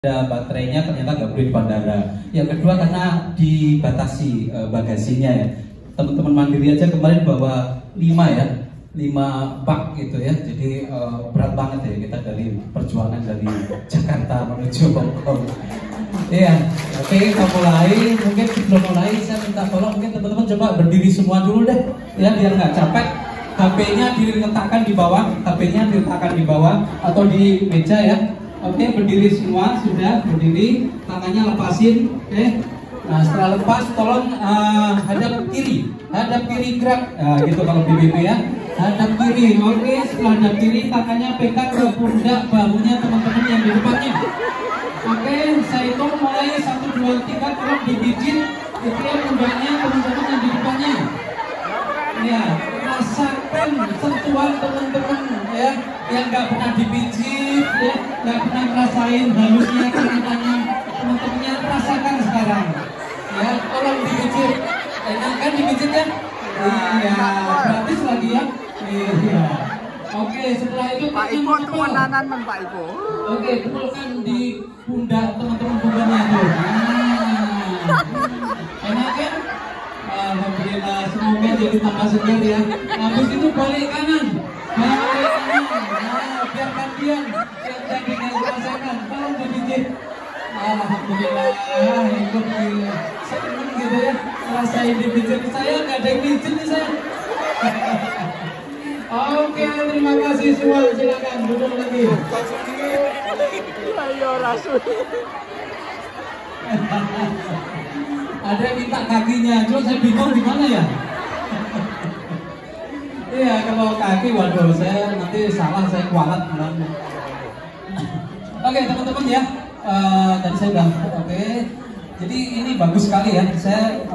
ada baterainya ternyata nggak boleh di bandara. Yang kedua karena dibatasi bagasinya ya. Teman-teman Mandiri aja kemarin bawa 5 pak gitu ya. Jadi berat banget ya kita dari perjuangan dari Jakarta menuju Hongkong. Iya, oke kita mulai. Mungkin sebelum mulai saya minta tolong mungkin teman-teman coba berdiri semua dulu deh, ya biar nggak capek. HP-nya diletakkan di bawah, HP-nya diletakkan di bawah atau di meja ya. Oke, berdiri semua, sudah berdiri, tangannya lepasin, oke. Nah, setelah lepas, tolong hadap kiri gerak, gitu kalau BBP ya, hadap kiri, oke. Setelah hadap kiri, tangannya pegang ke pundak bahunya teman-teman yang di depannya. Oke, saya hitung mulai 1, 2, 3, tolong dipijit, itu ya pundaknya teman-teman yang di depannya. Ya, rasakan sentuhan teman-teman ya, yang nggak pernah dipijit, ya, nggak pernah ngerasain halusnya tangannya teman-temannya, rasakan sekarang. Ya, tolong dipijit, enak kan dipijit ya? Iya, gratis lagi ya. Iya. Oke, setelah itu Pak Iko temenanan Pak Iko. Oke, pukulkan di pundak teman-teman pundaknya tuh. Enak kan? Alhamdulillah, semoga jadi tambah segar ya. Habis itu balik kanan. Nah, biar kalian yang jadi ngerasakan, tolong dipijit. Alhamdulillah, ikut seneng gitu ya, rasain dipijit. Saya nggak ada yang pijit nih saya. Oke, terima kasih semua. Silakan duduk lagi. Ayo rasul. Ada yang minta kakinya, cuma saya bingung gimana ya. Iya, kalau kaki, waduh, saya nanti salah, saya kualat. Oke, teman-teman ya, tadi saya udah oke. Jadi ini bagus sekali ya, saya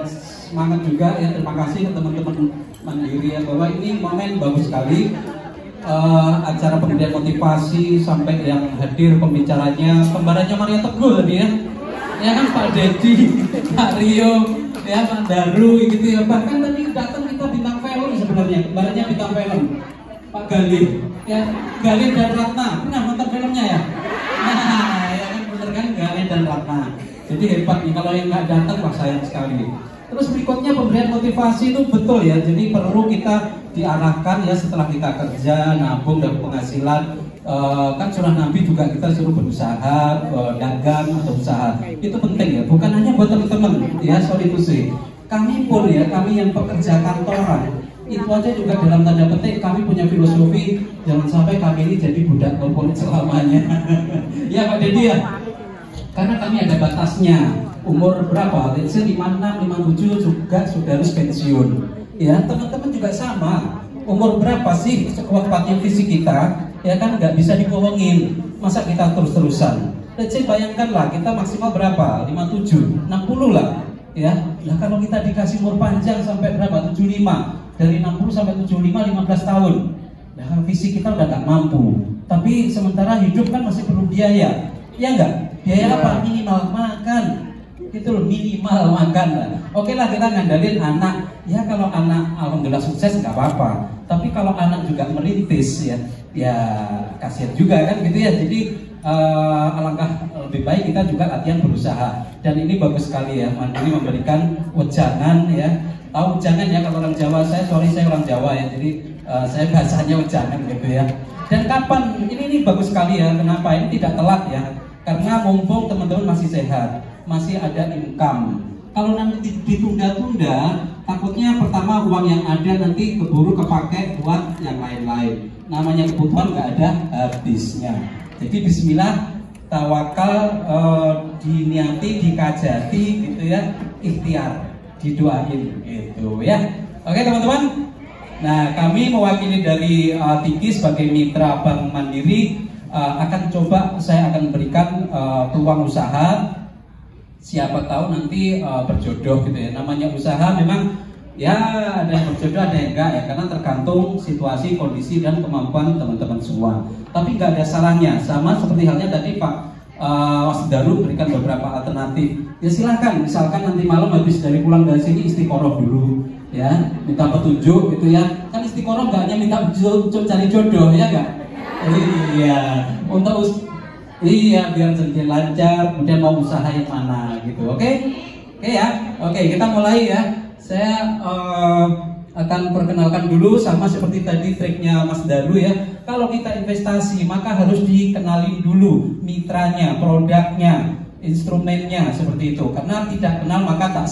semangat juga ya, terima kasih ke teman-teman Mandiri ya, bahwa ini momen bagus sekali. Acara pemberian motivasi sampai yang hadir pembicaranya, kembarannya Maria Teguh tadi ya. Ya kan Pak Dedi, Pak Rio, ya Pak Daru gitu ya. Bahkan tadi datang kita bintang film sebenarnya, kembarannya bintang film. Pak Galih, ya Galih dan Ratna, pernah nonton filmnya ya? Nah, ya kan bener kan Galih dan Ratna. Jadi hebat nih, kalau yang nggak datang wah sayang sekali. Terus berikutnya pemberian motivasi itu betul ya. Jadi perlu kita diarahkan ya setelah kita kerja, nabung dan penghasilan. Kan surah Nabi juga kita suruh berusaha, dagang atau usaha. Itu penting ya, bukan hanya buat teman-teman ya, sorry to say. Kami pun ya, kami yang pekerja kantoran, itu aja juga dalam tanda petik kami punya filosofi, jangan sampai kami ini jadi budak korporat selamanya. Ya Pak Dedi ya, karena kami ada batasnya. Umur berapa? Let's say 56, 57 juga sudah harus pensiun. Ya, teman-teman juga sama. Umur berapa sih sekuat-kuatnya fisik kita? Ya kan nggak bisa dibohongin. Masa kita terus-terusan? Let's say bayangkanlah kita maksimal berapa? 57, 60 lah. Ya, nah kalau kita dikasih umur panjang sampai berapa? 75. Dari 60 sampai 75, 15 tahun. Nah, kan fisik kita udah nggak mampu. Tapi sementara hidup kan masih perlu biaya. Ya nggak? Biaya apa? Minimal makan. Itu loh, minimal makan lah. Oke lah kita ngandalin anak. Ya kalau anak alhamdulillah sukses nggak apa-apa. Tapi kalau anak juga merintis ya kasihan juga kan gitu ya. Jadi alangkah lebih baik kita juga latihan berusaha. Dan ini bagus sekali ya, Mandiri memberikan wejangan ya. Tahu wejangan ya kalau orang Jawa, saya orang Jawa ya. Jadi saya bahasanya wejangan gitu ya. Dan kapan? Ini bagus sekali ya. Kenapa? Ini tidak telat ya. Karena mumpung teman-teman masih sehat, masih ada income. Kalau nanti ditunda-tunda, takutnya pertama uang yang ada nanti keburu kepake buat yang lain-lain. Namanya kebutuhan nggak ada habisnya. Jadi Bismillah, tawakal, diniati, dikajati gitu ya, ikhtiar, didoain gitu ya. Oke teman-teman. Nah kami mewakili dari Tiki sebagai mitra Bank Mandiri. Akan coba saya akan berikan peluang usaha, siapa tahu nanti berjodoh gitu ya. Namanya usaha memang ya ada yang berjodoh ada yang enggak ya, karena tergantung situasi, kondisi dan kemampuan teman-teman semua. Tapi nggak ada salahnya, sama seperti halnya tadi Pak Wasdaru berikan beberapa alternatif. Ya silahkan, misalkan nanti malam habis dari pulang dari sini istiqoroh dulu ya, minta petunjuk gitu ya. Kan istiqoroh nggak hanya minta petunjuk cari jodoh ya enggak? Iya, untuk Iya, biar jadi lancar, kemudian mau usaha yang mana gitu. Oke? Oke ya. Oke, kita mulai ya. Saya akan perkenalkan dulu sama seperti tadi triknya Mas Daru ya. Kalau kita investasi maka harus dikenalin dulu mitranya, produknya, instrumennya seperti itu. Karena tidak kenal maka tak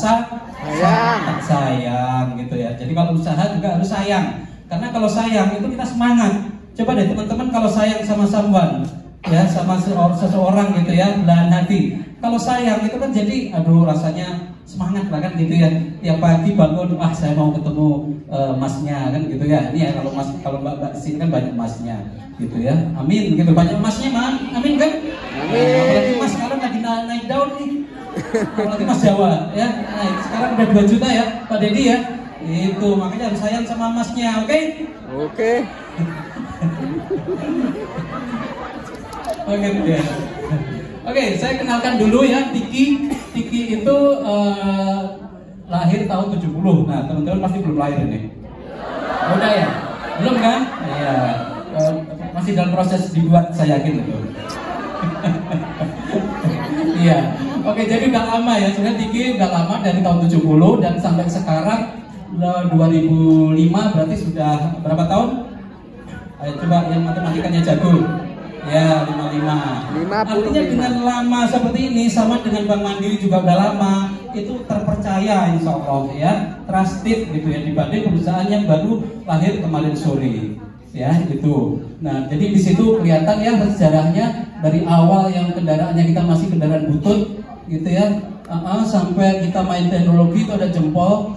sayang gitu ya. Jadi kalau usaha juga harus sayang. Karena kalau sayang itu kita semangat. Coba deh teman-teman kalau sayang sama someone ya, sama seseorang gitu ya, belahan hati. Kalau sayang itu kan jadi aduh rasanya semangat lah kan gitu ya. Tiap pagi bangun, wah saya mau ketemu masnya kan gitu ya. Ini ya kalau mbak sini kan banyak masnya gitu ya. Amin gitu, banyak masnya mah. Amin kan? Amin. Apalagi mas sekarang lagi naik daun nih. Apalagi mas Jawa ya. Nah, sekarang udah 2 juta ya Pak Dedi ya. Itu makanya harus sayang sama masnya, oke? Oke. Oke, saya kenalkan dulu ya, Tiki. Tiki itu lahir tahun 70. Nah, teman-teman pasti belum lahir ini. Udah ya? Belum kan? Iya. Masih dalam proses dibuat, saya yakin itu. Iya. Oke, jadi udah lama ya. Sebenarnya Tiki udah lama dari tahun 70 dan sampai sekarang 2005 berarti sudah berapa tahun? Ayo coba yang matematikanya jago. Ya, 55. Artinya dengan lama seperti ini sama dengan Bank Mandiri juga udah lama, itu terpercaya insya Allah ya, trusted gitu ya dibanding perusahaan yang baru lahir kemarin sore. Ya, gitu. Nah, jadi di situ kelihatan ya sejarahnya dari awal yang kendaraannya kita masih kendaraan butut gitu ya. Sampai kita main teknologi itu ada jempol.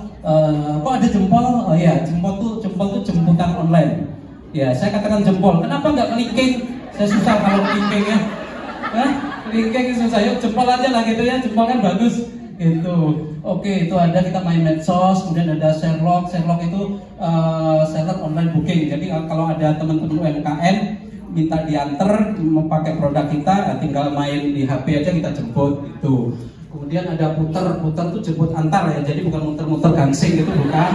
Kok ada jempol? Oh ya, jempol tuh jemputan online. Ya, saya katakan jempol. Kenapa nggak kelingking? Saya susah kalau kelingking ya. Kelingking susah. Yuk jempol aja lah gitu ya. Jempol kan bagus gitu. Oke, itu ada kita main medsos. Kemudian ada Sherlock. Sherlock itu seller online booking. Jadi kalau ada teman-teman UMKM minta diantar mau pakai produk kita, tinggal main di HP aja kita jemput gitu. Kemudian ada puter tuh jemput antar ya. Jadi bukan muter-muter gangsing gitu, bukan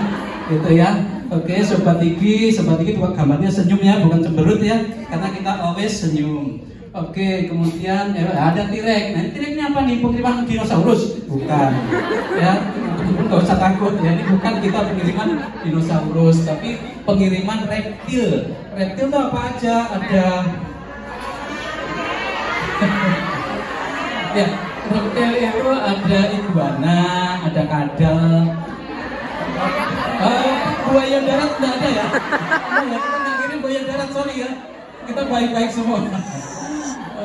gitu ya. Oke, sobat Tiki juga gambarnya senyum ya, bukan cemberut ya, karena kita always senyum. Oke, kemudian ada T-Rex. Nah, T-Rex ini apa nih? Pengiriman dinosaurus? Bukan. Ya, teman-teman nggak usah takut. Ya, ini bukan kita pengiriman dinosaurus, tapi pengiriman reptil. Reptil itu apa aja? Ada ya, reptil itu ada iguana, ada kadal. Buaya darat nggak ada ya? Kita nggak kirim buaya darat, sorry ya. Kita baik-baik semua.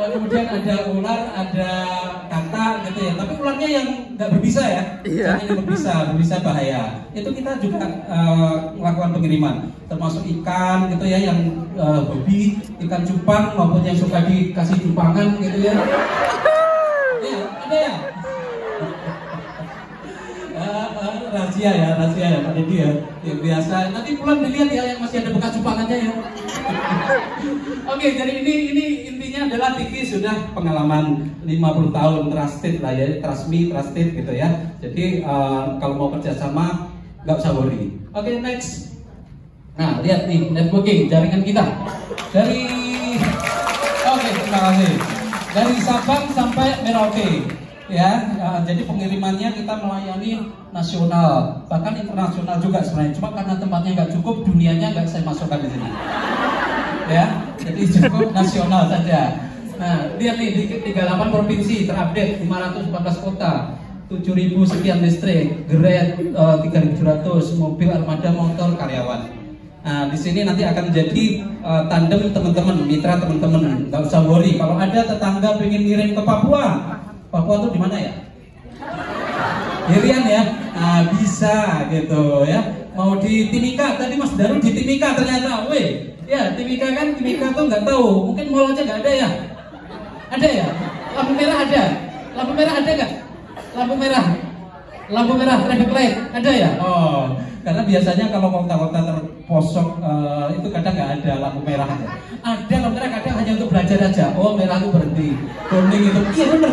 Kemudian ada ular, ada kata gitu ya. Tapi ularnya yang nggak berbisa ya. Jangan yang berbisa bahaya. Itu kita juga melakukan pengiriman. Termasuk ikan gitu ya, yang hobi ikan cupang maupun yang suka dikasih cupangan gitu ya. Ya, ada ya. Rahasia ya Pak Dedi ya, yang biasa. Nanti pulang dilihat ya yang masih ada bekas cupangannya ya. Oke, jadi ini intinya adalah Tiki sudah pengalaman 50 tahun trusted lah ya, trust me, trusted gitu ya. Jadi kalau mau kerjasama nggak usah worry. Oke, next. Nah, lihat nih networking jaringan kita dari terima kasih, dari Sabang sampai Merauke. Ya, jadi pengirimannya kita melayani nasional, bahkan internasional juga sebenarnya. Cuma karena tempatnya nggak cukup, dunianya nggak saya masukkan di sini. Ya, jadi cukup nasional saja. Nah, lihat nih di 38 provinsi terupdate, 514 kota, 7.000 sekian listrik, Grab 3.700, mobil armada motor karyawan. Nah, di sini nanti akan jadi tandem teman-teman, mitra teman-teman. Nggak usah worry. Kalau ada tetangga pengen ngirim ke Papua itu di mana ya? Irian ya? Nah, bisa gitu ya. Mau di Timika, tadi Mas Daru di Timika ternyata. Ya Timika tuh nggak tahu. Mungkin mall aja nggak ada ya? Ada ya? Lampu merah ada? Lampu merah ada nggak? Lampu merah traffic light ada ya? Oh, karena biasanya kalau kota-kota terposok itu kadang nggak ada lampu merah aja. Ada lampu merah kadang hanya untuk belajar aja. Oh, merah itu berhenti. Kuning itu. Iya benar.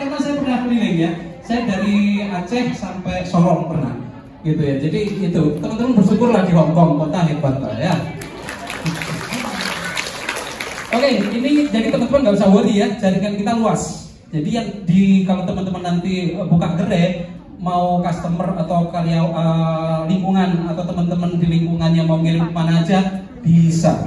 Karena saya pernah keliling ya. Saya dari Aceh sampai Sorong pernah. Gitu ya. Jadi itu teman-teman bersyukurlah di Hong Kong, kota hebat lah ya. Oke, ini jadi teman-teman nggak usah worry ya, jaringan kita luas. Jadi yang kalau teman-teman nanti buka gerai, mau customer atau karyawan lingkungan atau teman-teman di lingkungannya mau ngirim kemana aja bisa.